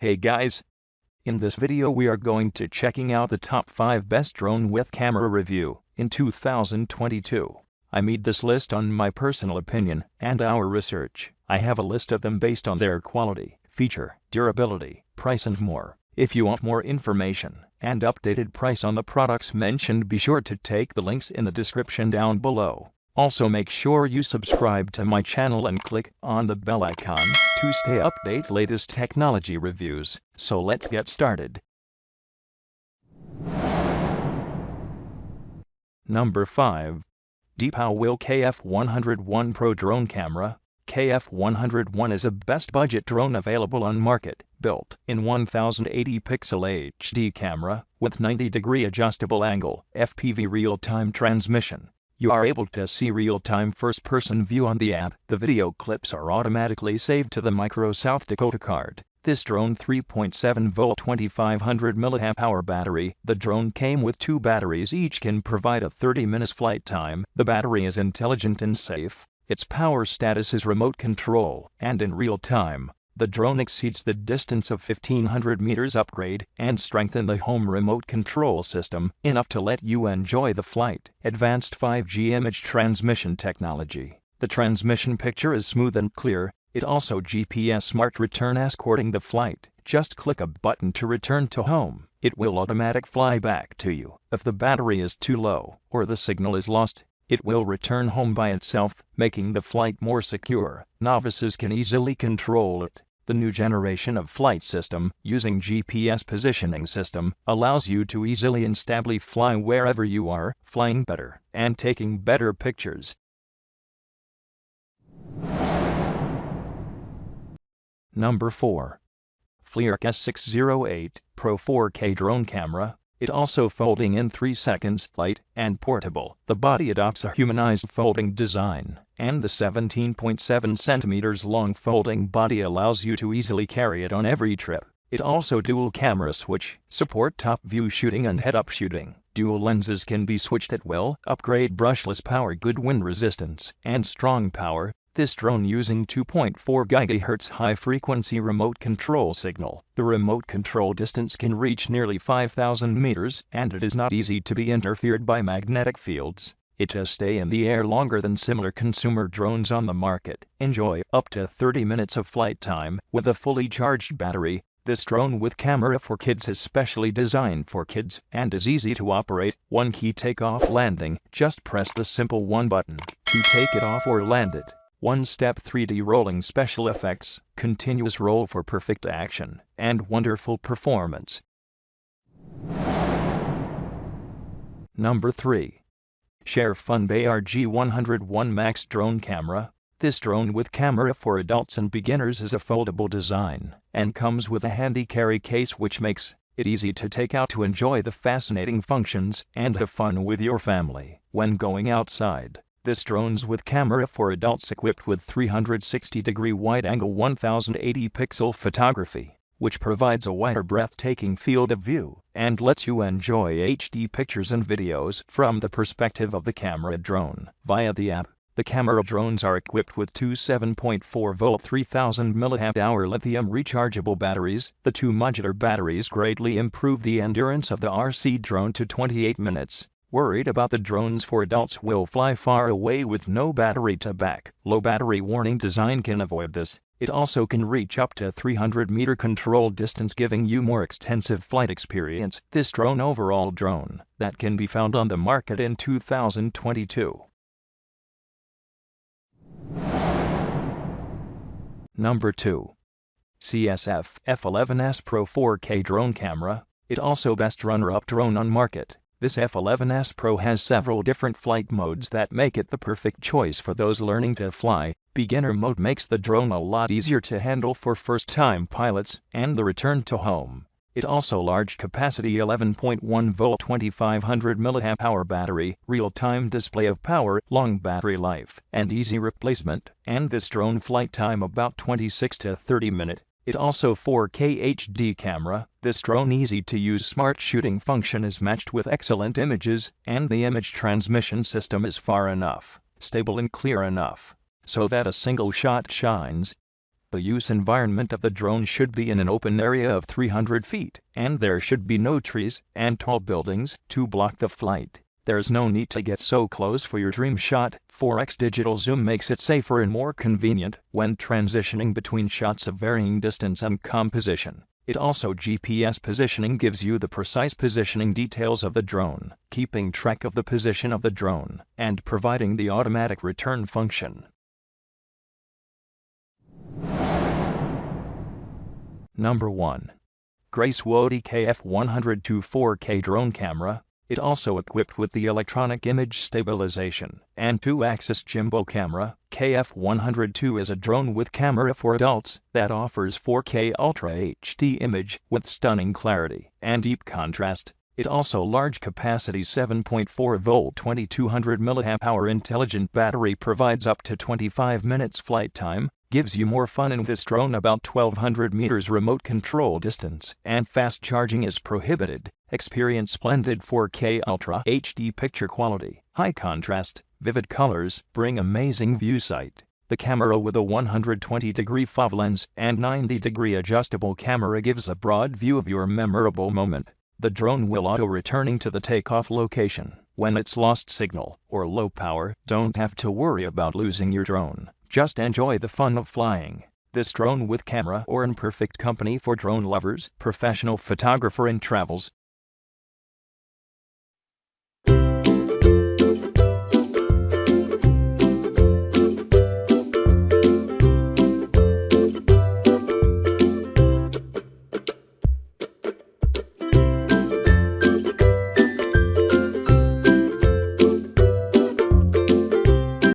Hey guys! In this video we are going to checking out the top 5 best drone with camera review in 2022. I made this list on my personal opinion and our research. I have a list of them based on their quality, feature, durability, price and more. If you want more information and updated price on the products mentioned, be sure to take the links in the description down below. Also make sure you subscribe to my channel and click on the bell icon to stay update latest technology reviews. So let's get started. Number 5. Depow KF101 Pro Drone Camera. KF101 is a best budget drone available on market, built in 1080 pixel HD camera with 90-degree adjustable angle FPV real-time transmission. You are able to see real-time first-person view on the app. The video clips are automatically saved to the micro South Dakota card. This drone 3.7-volt 2500 mAh battery. The drone came with 2 batteries, each can provide a 30 minutes flight time. The battery is intelligent and safe. Its power status is remote control, and in real time, the drone exceeds the distance of 1500 meters. Upgrade and strengthen the home remote control system enough to let you enjoy the flight. Advanced 5G image transmission technology. The transmission picture is smooth and clear. It also GPS smart return escorting the flight. Just click a button to return to home. It will automatic fly back to you. If the battery is too low or the signal is lost, it will return home by itself, making the flight more secure. Novices can easily control it. The new generation of flight system, using GPS positioning system, allows you to easily and stably fly wherever you are, flying better and taking better pictures. Number 4. Flearc S608 Pro 4K Drone Camera. It also folding in 3 seconds, light and portable. The body adopts a humanized folding design, and the 17.7 centimeters long folding body allows you to easily carry it on every trip. It also dual camera switch, support top view shooting and head-up shooting. Dual lenses can be switched at will. Upgrade brushless power, good wind resistance, and strong power. This drone using 2.4 GHz high-frequency remote control signal. The remote control distance can reach nearly 5,000 meters, and it is not easy to be interfered by magnetic fields. It does stay in the air longer than similar consumer drones on the market. Enjoy up to 30 minutes of flight time with a fully charged battery. This drone with camera for kids is specially designed for kids and is easy to operate. One key takeoff landing. Just press the simple 1 button to take it off or land it. 1-step 3D rolling special effects, continuous roll for perfect action, and wonderful performance. Number 3. Share Fun Bay RG101 Max Drone Camera. This drone with camera for adults and beginners is a foldable design, and comes with a handy carry case which makes it easy to take out to enjoy the fascinating functions and have fun with your family when going outside. This drone's with camera for adults equipped with 360-degree wide-angle 1080 pixel photography, which provides a wider breathtaking field of view and lets you enjoy HD pictures and videos from the perspective of the camera drone. Via the app, the camera drones are equipped with 2 7.4-volt 3000 mAh lithium rechargeable batteries. The 2 modular batteries greatly improve the endurance of the RC drone to 28 minutes. Worried about the drones for adults will fly far away with no battery to back? Low battery warning design can avoid this. It also can reach up to 300-meter control distance, giving you more extensive flight experience. This drone overall drone that can be found on the market in 2022. Number 2. CSF F11S Pro 4K Drone Camera. It also best runner-up drone on market. This F11S Pro has several different flight modes that make it the perfect choice for those learning to fly. Beginner mode makes the drone a lot easier to handle for first-time pilots, and the return to home. It also large capacity 11.1-volt 2500 mAh battery, real-time display of power, long battery life, and easy replacement, and this drone flight time about 26 to 30 minutes. It also 4K HD camera. This drone easy to use smart shooting function is matched with excellent images, and the image transmission system is far enough, stable and clear enough, so that a single shot shines. The use environment of the drone should be in an open area of 300 feet, and there should be no trees and tall buildings to block the flight. There's no need to get so close for your dream shot. 4x digital zoom makes it safer and more convenient when transitioning between shots of varying distance and composition. It also GPS positioning gives you the precise positioning details of the drone, keeping track of the position of the drone, and providing the automatic return function. Number 1. Grace Wodi KF102 4K Drone Camera. It also equipped with the electronic image stabilization and 2-axis gimbal camera. KF102 is a drone with camera for adults that offers 4K Ultra HD image with stunning clarity and deep contrast. It also large capacity 7.4 volt 2200 mAh intelligent battery provides up to 25 minutes flight time. Gives you more fun in this drone about 1200 meters remote control distance, and fast charging is prohibited. Experience splendid 4K Ultra HD picture quality, high contrast, vivid colors, bring amazing view sight. The camera with a 120-degree FOV lens and 90-degree adjustable camera gives a broad view of your memorable moment. The drone will auto-returning to the takeoff location when it's lost signal or low power. Don't have to worry about losing your drone. Just enjoy the fun of flying. This drone with camera or in perfect company for drone lovers, professional photographer and travels.